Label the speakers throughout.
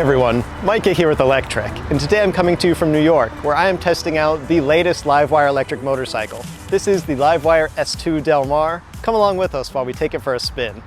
Speaker 1: everyone, Micah here with Electrek, and today I'm coming to you from New York, where I am testing out the latest LiveWire electric motorcycle. This is the LiveWire S2 Del Mar. Come along with us while we take it for a spin.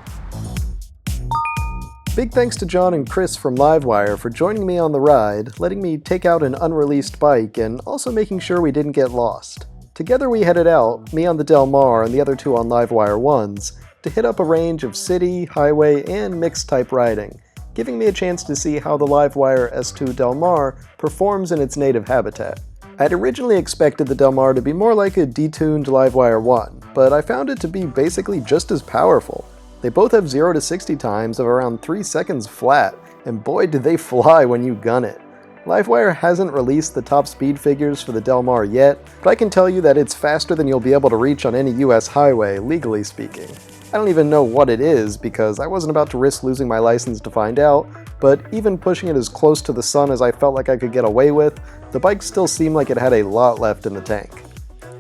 Speaker 1: Big thanks to John and Chris from LiveWire for joining me on the ride, letting me take out an unreleased bike, and also making sure we didn't get lost. Together we headed out, me on the Del Mar and the other two on LiveWire 1s, to hit up a range of city, highway, and mixed type riding, giving me a chance to see how the LiveWire S2 Del Mar performs in its native habitat. I'd originally expected the Del Mar to be more like a detuned LiveWire 1, but I found it to be basically just as powerful. They both have 0 to 60 times of around 3 seconds flat, and boy did they fly when you gun it. LiveWire hasn't released the top speed figures for the Del Mar yet, but I can tell you that it's faster than you'll be able to reach on any US highway, legally speaking. I don't even know what it is because I wasn't about to risk losing my license to find out, but even pushing it as close to the sun as I felt like I could get away with, the bike still seemed like it had a lot left in the tank.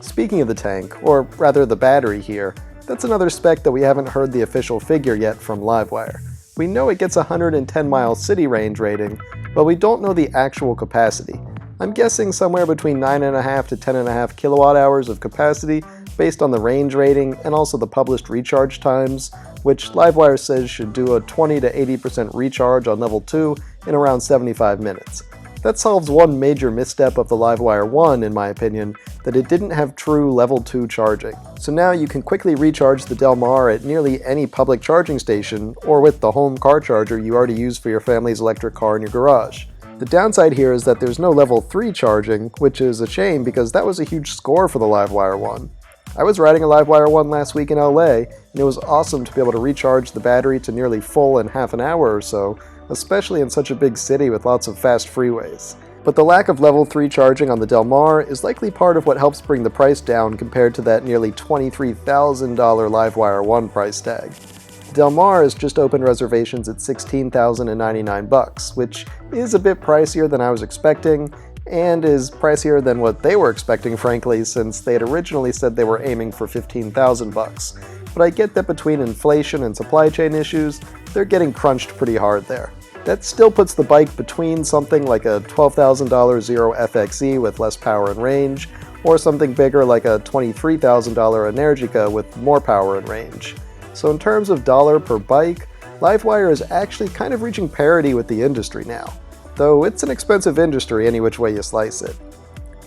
Speaker 1: Speaking of the tank, or rather the battery here, that's another spec that we haven't heard the official figure yet from LiveWire. We know it gets a 110-mile city range rating, but we don't know the actual capacity. I'm guessing somewhere between 9.5 to 10.5 kilowatt hours of capacity based on the range rating and also the published recharge times, which LiveWire says should do a 20 to 80% recharge on level 2 in around 75 minutes. That solves one major misstep of the LiveWire 1, in my opinion, that it didn't have true level 2 charging. So now you can quickly recharge the Del Mar at nearly any public charging station or with the home car charger you already use for your family's electric car in your garage. The downside here is that there's no level 3 charging, which is a shame because that was a huge score for the LiveWire 1. I was riding a LiveWire 1 last week in LA, and it was awesome to be able to recharge the battery to nearly full in half an hour or so, especially in such a big city with lots of fast freeways. But the lack of level 3 charging on the Del Mar is likely part of what helps bring the price down compared to that nearly $23,000 LiveWire 1 price tag. The Del Mar has just opened reservations at $16,099, which is a bit pricier than I was expecting, and is pricier than what they were expecting, frankly, since they had originally said they were aiming for $15,000. But I get that between inflation and supply chain issues, they're getting crunched pretty hard there. That still puts the bike between something like a $12,000 Zero FXE with less power and range, or something bigger like a $23,000 Energica with more power and range. So in terms of dollar per bike, LiveWire is actually kind of reaching parity with the industry now, though it's an expensive industry any which way you slice it.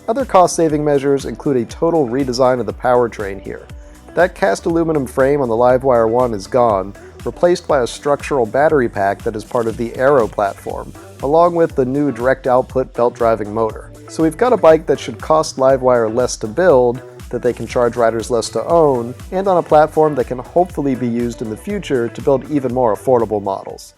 Speaker 1: Other cost-saving measures include a total redesign of the powertrain here. That cast aluminum frame on the LiveWire 1 is gone, replaced by a structural battery pack that is part of the Aero platform, along with the new direct output belt-driving motor. So we've got a bike that should cost LiveWire less to build, that they can charge riders less to own, and on a platform that can hopefully be used in the future to build even more affordable models.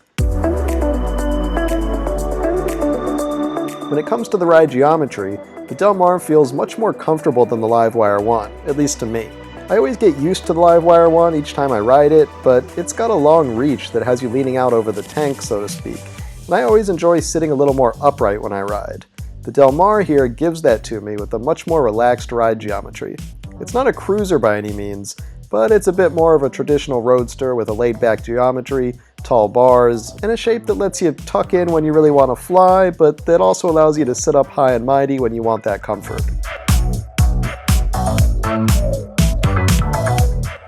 Speaker 1: When it comes to the ride geometry, the Del Mar feels much more comfortable than the LiveWire 1, at least to me. I always get used to the LiveWire 1 each time I ride it, but it's got a long reach that has you leaning out over the tank, so to speak, and I always enjoy sitting a little more upright when I ride. The Del Mar here gives that to me with a much more relaxed ride geometry. It's not a cruiser by any means, but it's a bit more of a traditional roadster with a laid-back geometry, tall bars, and a shape that lets you tuck in when you really want to fly, but that also allows you to sit up high and mighty when you want that comfort.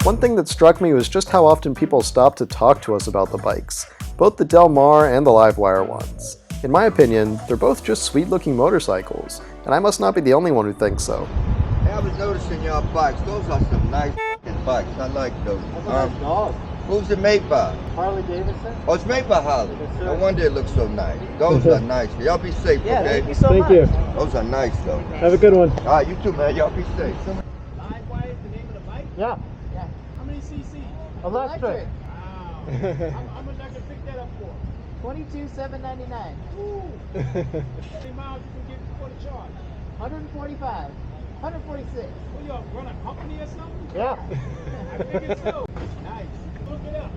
Speaker 1: One thing that struck me was just how often people stop to talk to us about the bikes, both the Del Mar and the LiveWire 1s. In my opinion, they're both just sweet-looking motorcycles, and I must not be the only one who thinks so.
Speaker 2: Hey, I was noticing y'all bikes. Those are some nice bikes. I like those. Who's it made by?
Speaker 3: Harley Davidson.
Speaker 2: Oh, it's made by Harley.
Speaker 3: Yes,
Speaker 2: No wonder it looks so nice. Those are nice. Y'all be safe,
Speaker 3: Yeah,
Speaker 2: okay?
Speaker 3: thank you so
Speaker 4: Thank
Speaker 3: much.
Speaker 4: you.
Speaker 2: Those are nice, though.
Speaker 4: Have a good one.
Speaker 2: All right, you too, man. Y'all be safe.
Speaker 5: LiveWire is the name of the bike?
Speaker 3: Yeah.
Speaker 5: How many cc?
Speaker 3: Electric.
Speaker 5: Wow. How much I can pick that up for?
Speaker 3: $22,799.
Speaker 5: Ooh. How many miles you can get before the charge?
Speaker 3: 145. 146.
Speaker 5: What, y'all run a company or something?
Speaker 3: Yeah.
Speaker 5: I figured so. Nice. Look it up.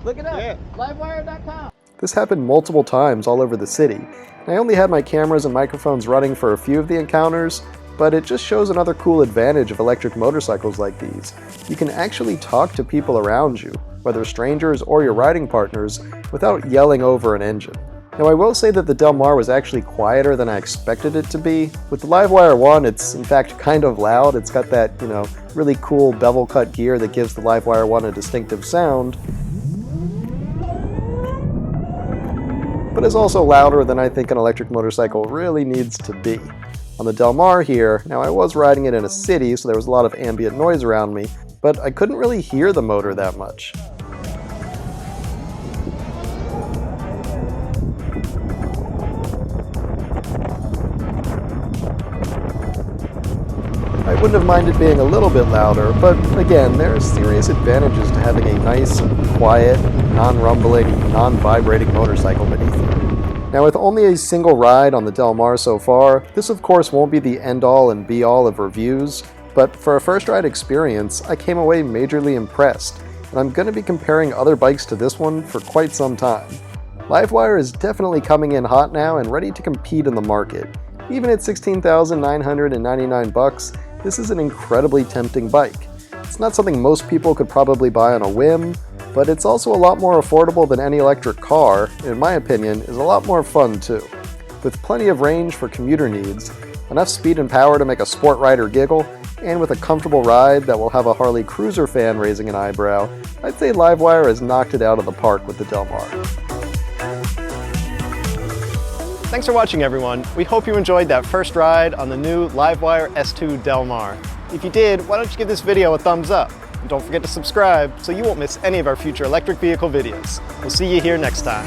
Speaker 3: Look it up.
Speaker 4: Yeah.
Speaker 3: LiveWire.com.
Speaker 1: This happened multiple times all over the city, and I only had my cameras and microphones running for a few of the encounters, but it just shows another cool advantage of electric motorcycles like these. You can actually talk to people around you, whether strangers or your riding partners, without yelling over an engine. Now I will say that the Del Mar was actually quieter than I expected it to be. With the LiveWire 1, it's in fact kind of loud. It's got that, really cool bevel cut gear that gives the LiveWire 1 a distinctive sound, but is also louder than I think an electric motorcycle really needs to be. On the Del Mar here, now I was riding it in a city, so there was a lot of ambient noise around me, but I couldn't really hear the motor that much. I wouldn't have minded being a little bit louder, but again, there are serious advantages to having a nice, quiet, non-rumbling, non-vibrating motorcycle beneath you. Now with only a single ride on the Del Mar so far, this of course won't be the end-all and be-all of reviews, but for a first ride experience, I came away majorly impressed, and I'm going to be comparing other bikes to this one for quite some time. LiveWire is definitely coming in hot now and ready to compete in the market. Even at $16,999, this is an incredibly tempting bike. It's not something most people could probably buy on a whim, but it's also a lot more affordable than any electric car, and in my opinion, is a lot more fun too. With plenty of range for commuter needs, enough speed and power to make a sport rider giggle, and with a comfortable ride that will have a Harley cruiser fan raising an eyebrow, I'd say LiveWire has knocked it out of the park with the Del Mar. Thanks for watching, everyone. We hope you enjoyed that first ride on the new LiveWire S2 Del Mar. If you did, why don't you give this video a thumbs up? And don't forget to subscribe so you won't miss any of our future electric vehicle videos. We'll see you here next time.